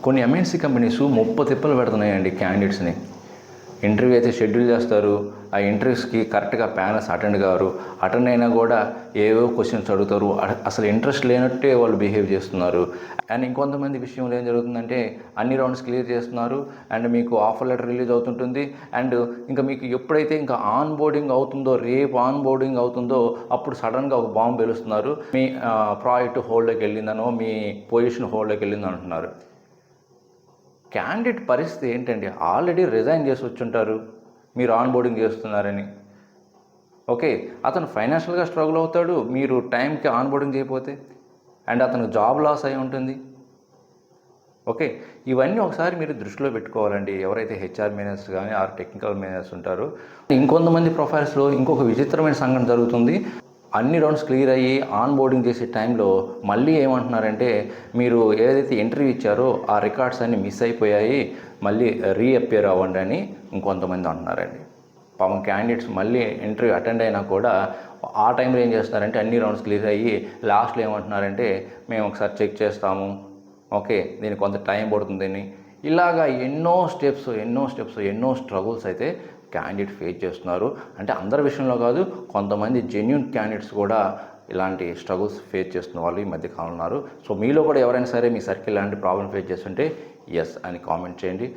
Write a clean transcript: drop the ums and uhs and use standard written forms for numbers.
కొన్ని MNC companies తిప్పలు పెడుతున్నాయండి క్యాండిడేట్స్ని. Interview అయితే షెడ్యూల్ చేస్తారు, ఆ ఇంటర్వ్యూస్కి కరెక్ట్గా ప్యానల్స్ అటెండ్ అయినా కూడా ఏవో క్వశ్చన్స్ అడుగుతారు, అసలు ఇంట్రెస్ట్ లేనట్టే వాళ్ళు బిహేవ్ చేస్తున్నారు. అండ్ ఇంకొంతమంది విషయంలో ఏం జరుగుతుందంటే అన్ని రౌండ్స్ క్లియర్ చేస్తున్నారు అండ్ మీకు ఆఫర్ లెటర్ రిలీజ్ అవుతుంటుంది. అండ్ ఇంకా మీకు ఎప్పుడైతే ఇంకా ఆన్ బోర్డింగ్ అవుతుందో, రేపు ఆన్ బోర్డింగ్ అవుతుందో అప్పుడు సడన్గా ఒక బాంబు పేలుస్తున్నారు. మీ ప్రాజెక్ట్ హోల్డ్లోకి వెళ్ళిందనో, మీ పొజిషన్ హోల్డ్లోకి వెళ్ళిందని అంటున్నారు. క్యాండిడేట్ పరిస్థితి ఏంటండి? ఆల్రెడీ రిజైన్ చేసి వచ్చుంటారు మీరు ఆన్ బోర్డింగ్ చేస్తున్నారని. ఓకే, అతను ఫైనాన్షియల్గా స్ట్రగుల్ అవుతాడు మీరు టైంకి ఆన్ బోర్డింగ్ చేయకపోతే, అండ్ అతను జాబ్ లాస్ అయి ఉంటుంది. ఓకే, ఇవన్నీ ఒకసారి మీరు దృష్టిలో పెట్టుకోవాలండి ఎవరైతే హెచ్ఆర్ మేనేజర్స్ కానీ ఆర్ టెక్నికల్ మేనేజర్స్ ఉంటారో. ఇంకొంతమంది ప్రొఫైల్స్లో ఇంకొక విచిత్రమైన సంఘటన జరుగుతుంది. అన్ని రౌండ్స్ క్లియర్ అయ్యి ఆన్ బోర్డింగ్ చేసే టైంలో మళ్ళీ ఏమంటున్నారంటే మీరు ఏదైతే ఇంటర్వ్యూ ఇచ్చారో ఆ రికార్డ్స్ అన్నీ మిస్ అయిపోయాయి, మళ్ళీ రీఅపియర్ అవ్వండి అని ఇంకొంతమంది అంటున్నారండి. పాపం క్యాండిడేట్స్ మళ్ళీ ఇంటర్వ్యూ అటెండ్ అయినా కూడా ఆ టైంలో ఏం చేస్తున్నారంటే అన్ని రౌండ్స్ క్లియర్ అయ్యి లాస్ట్లో ఏమంటున్నారంటే మేము ఒకసారి చెక్ చేస్తాము, ఓకే దీనికి కొంత టైం పడుతుందని. ఇలాగా ఎన్నో స్ట్రగుల్స్ అయితే క్యాండిడేట్ ఫేస్ చేస్తున్నారు. అంటే అందరి విషయంలో కాదు, కొంతమంది జెన్యూన్ క్యాండిడేట్స్ కూడా ఇలాంటి స్ట్రగుల్స్ ఫేస్ చేస్తున్న వాళ్ళు ఈ మధ్య కాలం ఉన్నారు. సో మీలో కూడా ఎవరైనా సరే మీ సర్కిల్ ఇలాంటి ప్రాబ్లం ఫేస్ చేస్తుంటే ఎస్ అని కామెంట్ చేయండి.